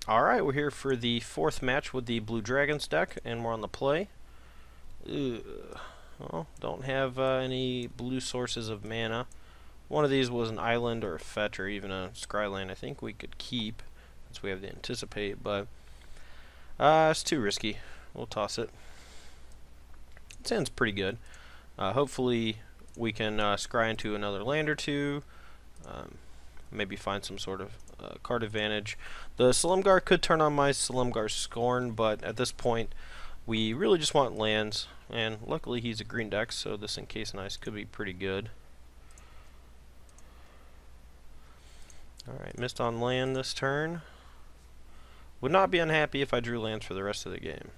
Alright, we're here for the fourth match with the Blue Dragons deck, and we're on the play. Well, don't have any blue sources of mana. One of these was an island or a fetch or even a scryland I think we could keep, since we have the anticipate, but it's too risky. We'll toss it. It sounds pretty good. Hopefully we can scry into another land or two. Maybe find some sort of card advantage. The Silumgar could turn on my Silumgar Scorn, but at this point we really just want lands, and luckily he's a green deck, so this Encase and Ice could be pretty good. Alright, missed on land this turn. Would not be unhappy if I drew lands for the rest of the game.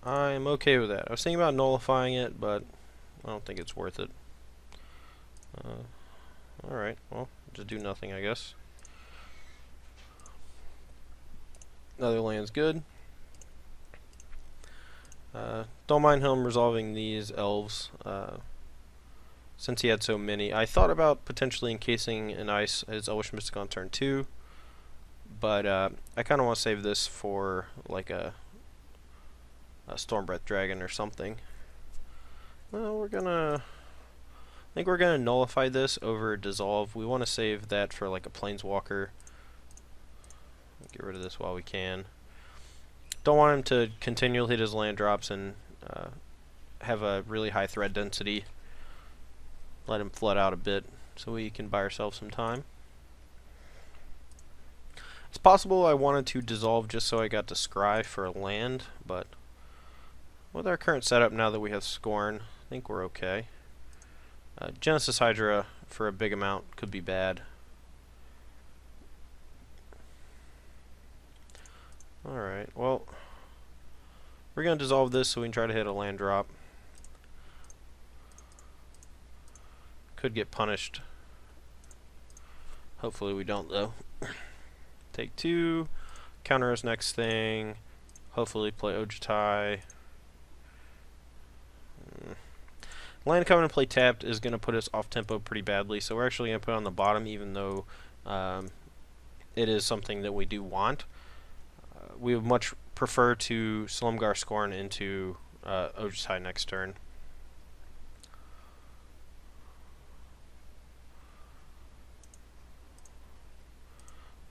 I'm okay with that. I was thinking about nullifying it, but I don't think it's worth it. Alright, well, just do nothing, I guess. Another land's good. Don't mind him resolving these elves, since he had so many. I thought about potentially encasing an ice his Elvish Mystic on turn 2, but I kind of want to save this for like a Stormbreath Dragon or something. Well, I think we're gonna nullify this over Dissolve. We want to save that for like a Planeswalker. Get rid of this while we can. Don't want him to continually hit his land drops and have a really high threat density. Let him flood out a bit so we can buy ourselves some time. It's possible I wanted to Dissolve just so I got to scry for a land, but with our current setup now that we have Scorn, I think we're okay. Genesis Hydra for a big amount could be bad. Alright, well, we're going to Dissolve this so we can try to hit a land drop. Could get punished. Hopefully we don't, though. Take 2, counter his next thing, hopefully play Ojutai. Land coming and play tapped is going to put us off tempo pretty badly, so we're actually going to put it on the bottom, even though it is something that we do want. We would much prefer to Silumgar Scorn into Ojutai next turn.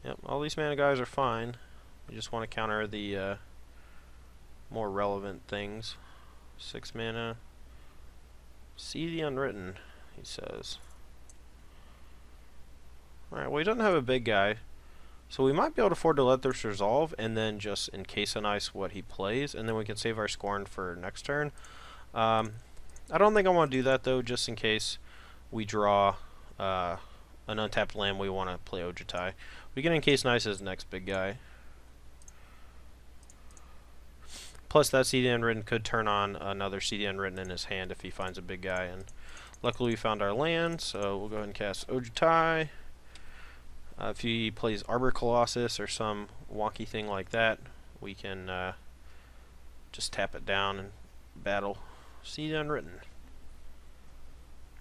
Yep, all these mana guys are fine. We just want to counter the more relevant things. 6 mana. See the Unwritten, he says. Alright, well, he doesn't have a big guy, so we might be able to afford to let this resolve and then just encase an ice what he plays, and then we can save our Scorn for next turn. I don't think I want to do that, though, just in case we draw an untapped land we want to play Ojutai. We can encase an ice as the next big guy. Plus, that CD Unwritten could turn on another CD Unwritten in his hand if he finds a big guy. And luckily, we found our land, so we'll go ahead and cast Ojutai. If he plays Arbor Colossus or some wonky thing like that, we can just tap it down and battle CD Unwritten.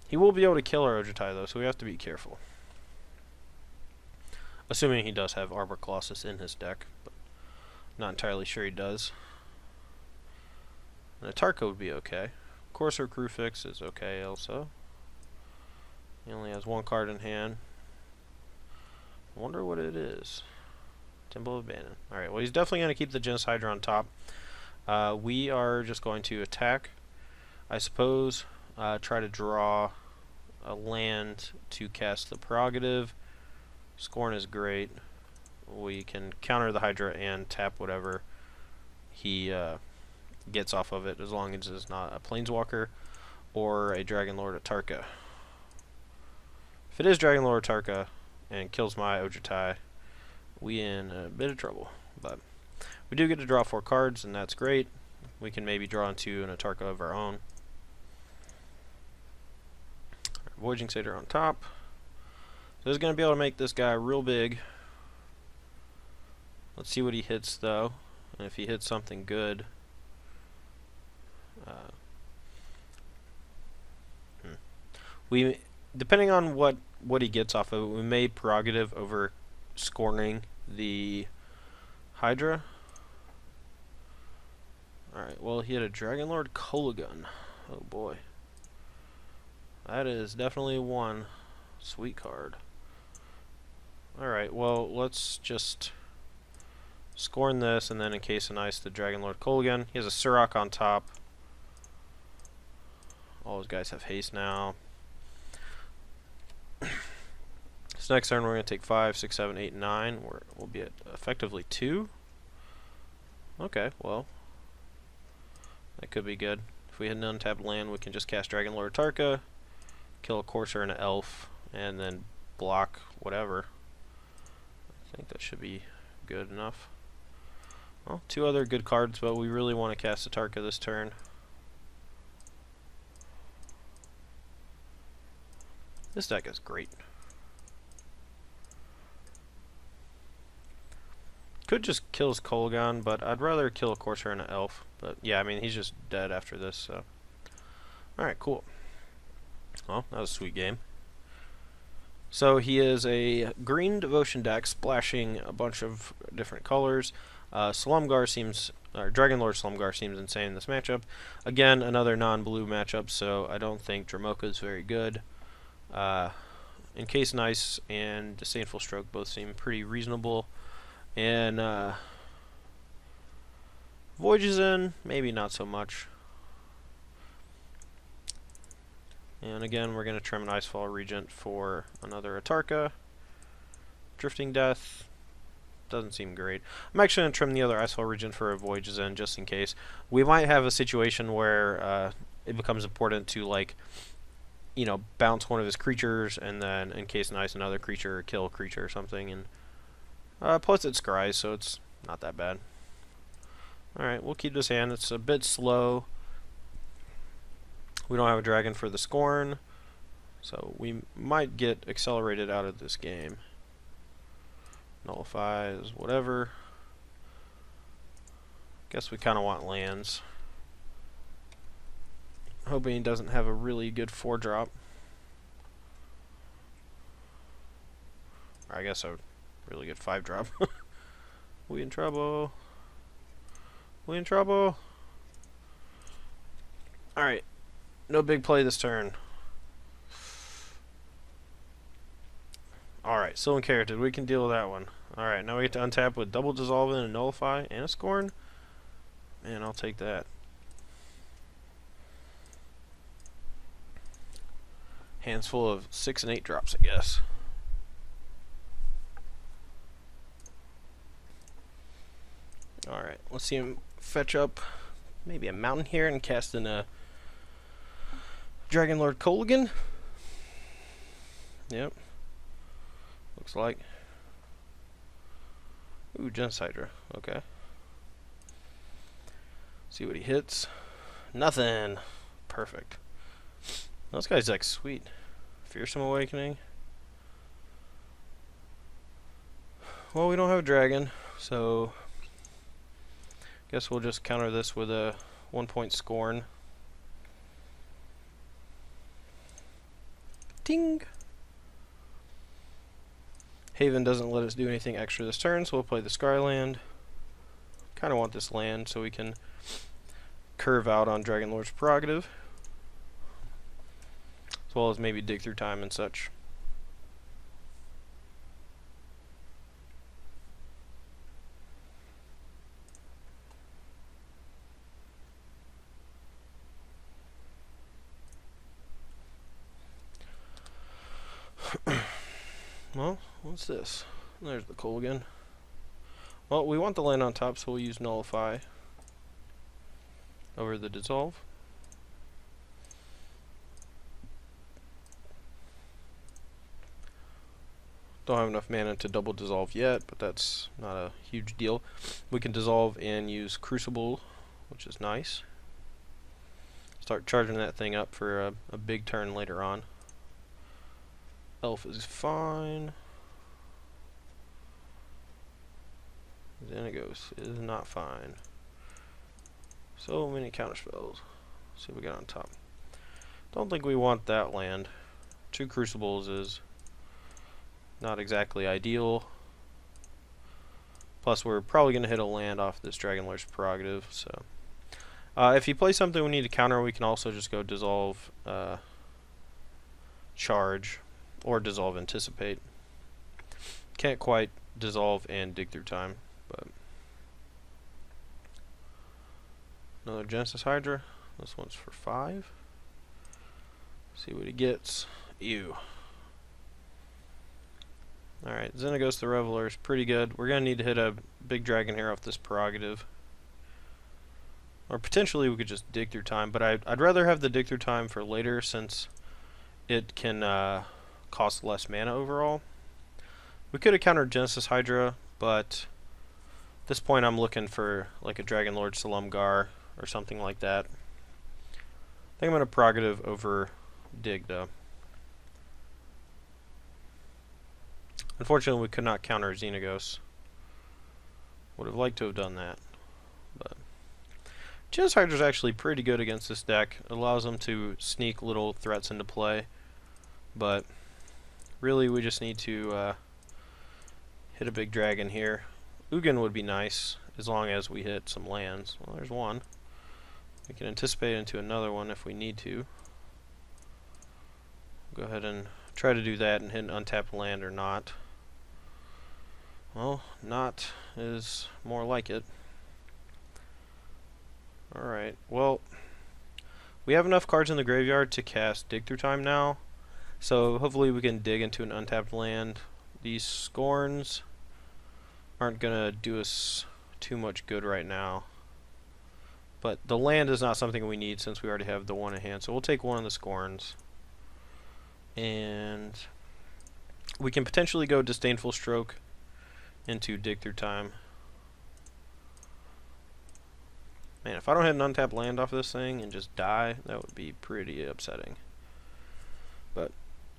He will be able to kill our Ojutai, though, so we have to be careful. Assuming he does have Arbor Colossus in his deck, but not entirely sure he does. And a Tarka would be okay. Courser Crewfix is okay also. He only has 1 card in hand. I wonder what it is. Temple of Abandon. Alright, well, he's definitely going to keep the Genesis Hydra on top. We are just going to attack. I suppose try to draw a land to cast the Prerogative. Scorn is great. We can counter the Hydra and tap whatever he gets off of it, as long as it's not a Planeswalker or a Dragon Lord Atarka. If it is Dragon Lord Atarka and kills my Ojutai, we in a bit of trouble. But we do get to draw 4 cards, and that's great. We can maybe draw into an Atarka of our own. Voyaging Satyr on top. So he's going to be able to make this guy real big. Let's see what he hits, though. And if he hits something good, we depending on what he gets off of it, we may prerogative over scorning the Hydra. Alright, well, he had a Dragonlord Kolagun. Oh boy. That is definitely one sweet card. Alright, well, let's just scorn this, and then encase and ice the Dragonlord Kolagun. He has a Surok on top. All those guys have haste now. So next turn we're going to take 5, 6, 7, 8, 9. We'll be at effectively 2. Okay, well, that could be good. If we had an untapped land, we can just cast Dragonlord Tarka, kill a Courser and an Elf, and then block whatever. I think that should be good enough. Well, 2 other good cards, but we really want to cast a Tarka this turn. This deck is great. Could just kill his Kolagon, but I'd rather kill a Courser and an Elf. But yeah, I mean, he's just dead after this, so. Alright, cool. Well, that was a sweet game. So he is a green devotion deck, splashing a bunch of different colors. Slumgar seems, or Dragonlord Slumgar seems insane in this matchup. Again, another non-blue matchup, so I don't think Dramoka is very good. Encase and Ice and Disdainful Stroke both seem pretty reasonable. And Voyages in, maybe not so much. And again, we're going to trim an Icefall Regent for another Atarka. Drifting Death doesn't seem great. I'm actually going to trim the other Icefall Regent for a Voyages in, just in case. We might have a situation where it becomes important to, like, you know, bounce one of his creatures and then encase and ice another creature, or kill a creature or something. And plus it's Scries, so it's not that bad. Alright, we'll keep this hand. It's a bit slow. We don't have a dragon for the Scorn, so we might get accelerated out of this game. Nullifies, whatever. Guess we kind of want lands. Hoping he doesn't have a really good 4-drop. Or I guess a really good 5-drop. We in trouble. We in trouble. Alright. No big play this turn. Alright, still inherited. We can deal with that one. Alright, now we get to untap with double Dissolve and a Nullify and a Scorn. Man, I'll take that. Hands full of 6 and 8 drops, I guess. Alright, let's see him fetch up maybe a mountain here and cast in a Dragonlord Kolagon. Yep. Looks like. Ooh, Genocidra. Okay. See what he hits. Nothing. Perfect. This guy's like sweet. Fearsome Awakening. Well, we don't have a dragon, so guess we'll just counter this with a 1-point Scorn. Ting! Haven doesn't let us do anything extra this turn, so we'll play the Skyland. Kind of want this land so we can curve out on Dragonlord's Prerogative, as well as maybe dig through time and such. Well, what's this? There's the Kolagon. Well, we want the land on top, so we'll use Nullify over the Dissolve. Don't have enough mana to double Dissolve yet, but that's not a huge deal. We can Dissolve and use Crucible, which is nice. Start charging that thing up for a big turn later on. Elf is fine. Xenagos is not fine. So many counterspells. Let's see what we got on top. Don't think we want that land. 2 Crucibles is not exactly ideal. Plus, we're probably going to hit a land off this Dragon Lord's Prerogative. So, if he plays something we need to counter, we can also just go Dissolve, Charge, or Dissolve Anticipate. Can't quite Dissolve and Dig Through Time, but another Genesis Hydra. This one's for 5. See what he gets. Ew. Alright, Xenagos the Reveler is pretty good. We're going to need to hit a big dragon here off this Prerogative. Or potentially we could just Dig Through Time, but I'd rather have the Dig Through Time for later since it can cost less mana overall. We could have countered Genesis Hydra, but at this point I'm looking for like a Dragon Lord Silumgar or something like that. I think I'm going to Prerogative over Dig though. Unfortunately, we could not counter Xenagos. Would have liked to have done that, but Genesis Hydra is actually pretty good against this deck. It allows them to sneak little threats into play, but really we just need to hit a big dragon here. Ugin would be nice as long as we hit some lands. Well, there's one. We can anticipate into another one if we need to. Go ahead and try to do that and hit an untapped land or not. Well, not is more like it. Alright, well, we have enough cards in the graveyard to cast Dig Through Time now, so hopefully we can dig into an untapped land. These Scorns aren't going to do us too much good right now, but the land is not something we need since we already have the one in hand, so we'll take one of the Scorns. And we can potentially go Disdainful Stroke into Dig Through Time. Man, if I don't hit an untapped land off this thing and just die, that would be pretty upsetting. But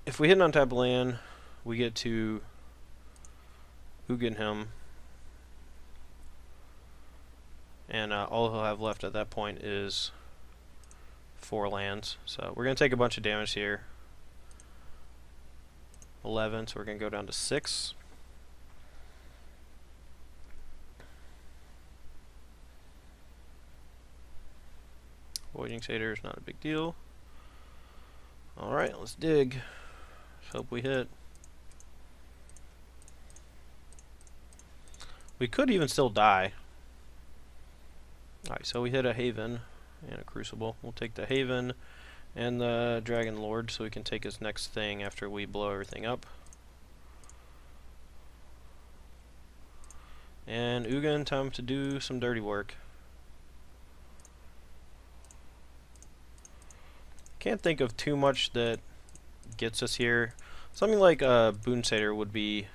if we hit an untapped land, we get to Ugin him, and all he'll have left at that point is 4 lands. So we're going to take a bunch of damage here. 11, so we're going to go down to 6. Voiding Satyr is not a big deal. Alright, let's dig. Let's hope we hit. We could even still die. Alright, so we hit a Haven and a Crucible. We'll take the Haven and the Dragon Lord so we can take his next thing after we blow everything up. And Ugin, time to do some dirty work. Can't think of too much that gets us here. Something like Boon Satyr would be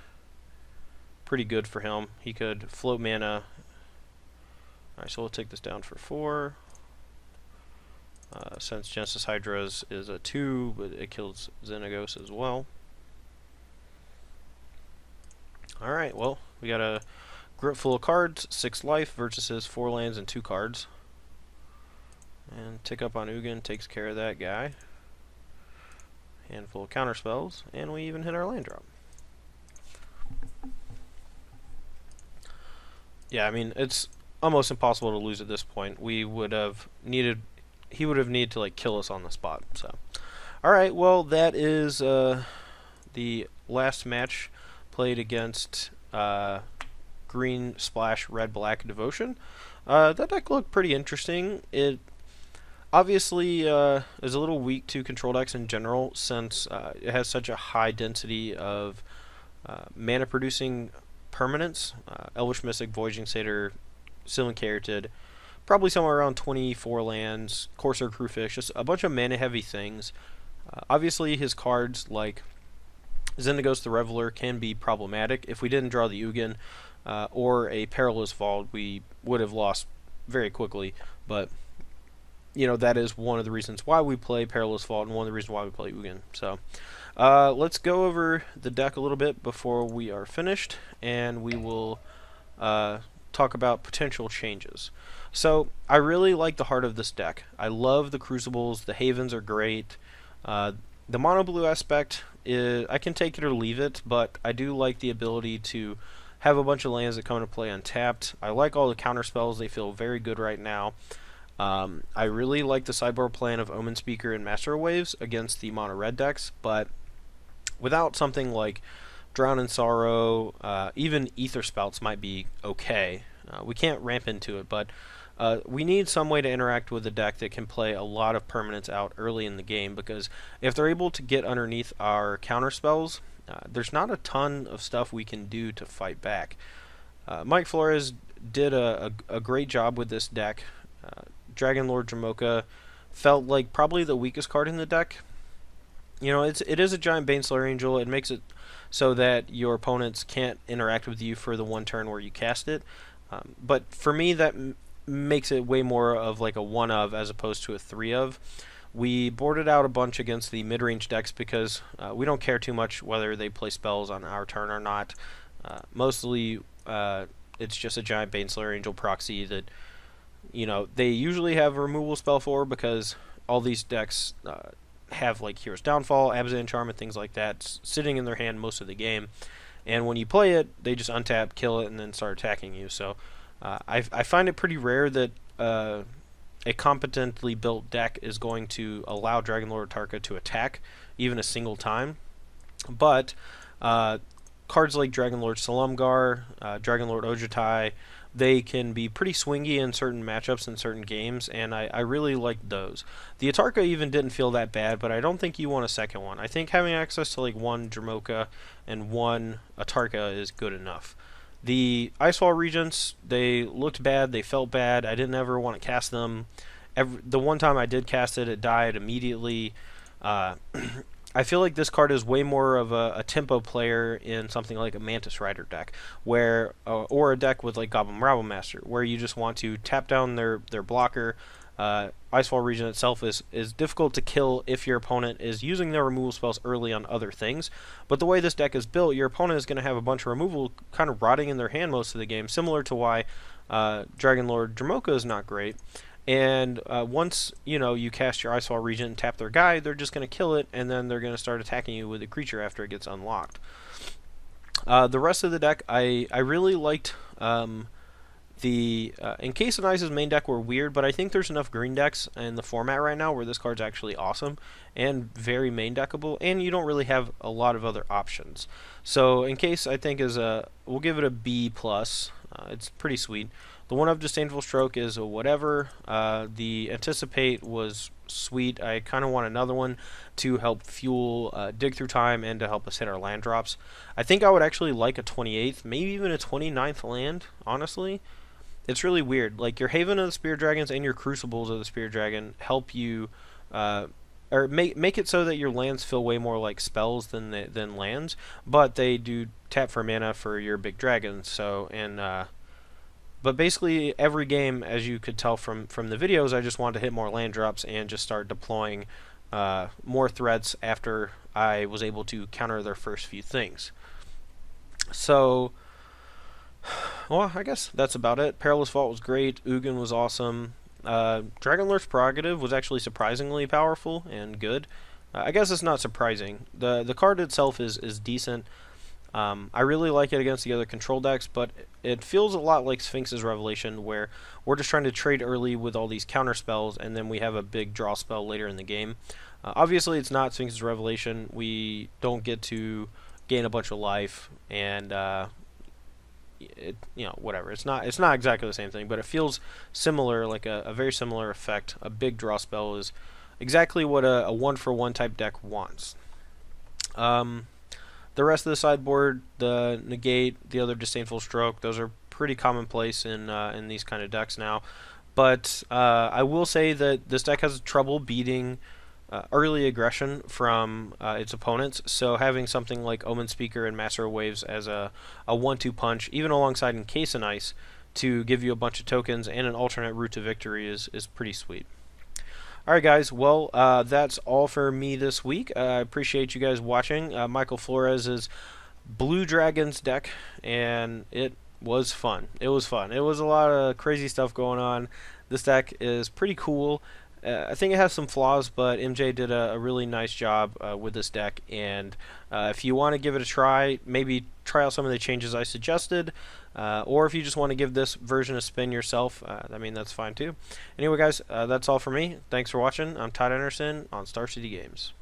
pretty good for him. He could float mana. Alright, so we'll take this down for 4. Since Genesis Hydra is a 2, but it kills Xenagos as well. Alright, well, we got a grip full of cards, 6 life versus 4 lands and 2 cards. And Tick Up on Ugin takes care of that guy. Handful of counter spells, and we even hit our land drop. Yeah, I mean, it's almost impossible to lose at this point. We would have needed, he would have needed to like kill us on the spot. So, all right, well, that is the last match played against Green Splash Red Black Devotion. That deck looked pretty interesting. It obviously is a little weak to control decks in general since it has such a high density of mana producing permanents. Elvish Mystic, Voyaging Satyr, Sealing Caryatid, probably somewhere around 24 lands, Corsair Crewfish, just a bunch of mana heavy things. Obviously his cards like Xenagos the Reveler can be problematic. If we didn't draw the Ugin or a Perilous Vault, we would have lost very quickly, but you know, that is one of the reasons why we play Perilous Vault and one of the reasons why we play Ugin. So let's go over the deck a little bit before we are finished, and we will talk about potential changes. So I really like the heart of this deck. I love the Crucibles. The Havens are great. The mono blue aspect is, I can take it or leave it, but I do like the ability to have a bunch of lands that come into play untapped. I like all the counter spells; they feel very good right now. I really like the sideboard plan of Omen Speaker and Master of Waves against the mono red decks, but without something like Drown in Sorrow, even Ether Spouts might be okay. We can't ramp into it, but we need some way to interact with a deck that can play a lot of permanents out early in the game, because if they're able to get underneath our counter spells, there's not a ton of stuff we can do to fight back. Mike Flores did a great job with this deck. Dragon Lord Jamoka felt like probably the weakest card in the deck. You know, it is a giant Baneslayer Angel. It makes it so that your opponents can't interact with you for the one turn where you cast it. But for me, that makes it way more of like a 1 of as opposed to a 3 of. We boarded out a bunch against the mid-range decks because we don't care too much whether they play spells on our turn or not. Mostly, it's just a giant Baneslayer Angel proxy that, you know, they usually have a removal spell for, because all these decks have like Hero's Downfall, Abzan Charm, and things like that sitting in their hand most of the game. And when you play it, they just untap, kill it, and then start attacking you. So I find it pretty rare that a competently built deck is going to allow Dragon Lord Tarka to attack even a single time. But cards like Dragon Lord Salumgar, Dragon Lord Ojutai, they can be pretty swingy in certain matchups in certain games, and I really like those. The Atarka even didn't feel that bad, but I don't think you want a second one. I think having access to like one Jamoka and one Atarka is good enough. The Icefall Regents, they looked bad, they felt bad. I didn't ever want to cast them. The one time I did cast it, it died immediately. I feel like this card is way more of a tempo player in something like a Mantis Rider deck, where or a deck with like Goblin Rabble Master, where you just want to tap down their blocker. Icefall Regent itself is difficult to kill if your opponent is using their removal spells early on other things. But the way this deck is built, your opponent is going to have a bunch of removal kind of rotting in their hand most of the game, similar to why Dragon Lord Jamoka is not great. And once you cast your Icefall Regent and tap their guy, they're just going to kill it, and then they're going to start attacking you with a creature after it gets unlocked. The rest of the deck, I really liked. Encase and Ice's main deck were weird, but I think there's enough green decks in the format right now where this card's actually awesome and very main deckable, and you don't really have a lot of other options. So Encase, I think, we'll give it a B+. It's pretty sweet. The 1-of Disdainful Stroke is a whatever. The Anticipate was sweet. I kind of want another one to help fuel Dig Through Time and to help us hit our land drops. I think I would actually like a 28th, maybe even a 29th land, honestly. It's really weird. Like, your Haven of the Spear Dragons and your Crucibles of the Spear Dragon help you, or make it so that your lands feel way more like spells than lands, but they do tap for mana for your big dragons. So, but basically, every game, as you could tell from the videos, I just wanted to hit more land drops and just start deploying more threats after I was able to counter their first few things. So, well, I guess that's about it. Perilous Vault was great. Ugin was awesome. Dragon Lord's Prerogative was actually surprisingly powerful and good. I guess it's not surprising. The card itself is decent. I really like it against the other control decks, but it feels a lot like Sphinx's Revelation, where we're just trying to trade early with all these counter spells, and then we have a big draw spell later in the game. Obviously, it's not Sphinx's Revelation. We don't get to gain a bunch of life, and whatever. It's not exactly the same thing, but it feels similar, like a very similar effect. A big draw spell is exactly what a 1-for-1 type deck wants. The rest of the sideboard, the Negate, the other Disdainful Stroke, those are pretty commonplace in these kind of decks now. But I will say that this deck has trouble beating early aggression from its opponents, so having something like Omen Speaker and Master of Waves as a 1-2 punch, even alongside Encase and Ice, to give you a bunch of tokens and an alternate route to victory is pretty sweet. Alright guys, well, that's all for me this week. I appreciate you guys watching Michael Flores' Blue Dragons deck, and it was fun. It was fun. It was a lot of crazy stuff going on. This deck is pretty cool. I think it has some flaws, but MJ did a really nice job with this deck. And if you want to give it a try, maybe try out some of the changes I suggested. Or if you just want to give this version a spin yourself, I mean, that's fine too. Anyway, guys, that's all for me. Thanks for watching. I'm Todd Anderson on Star City Games.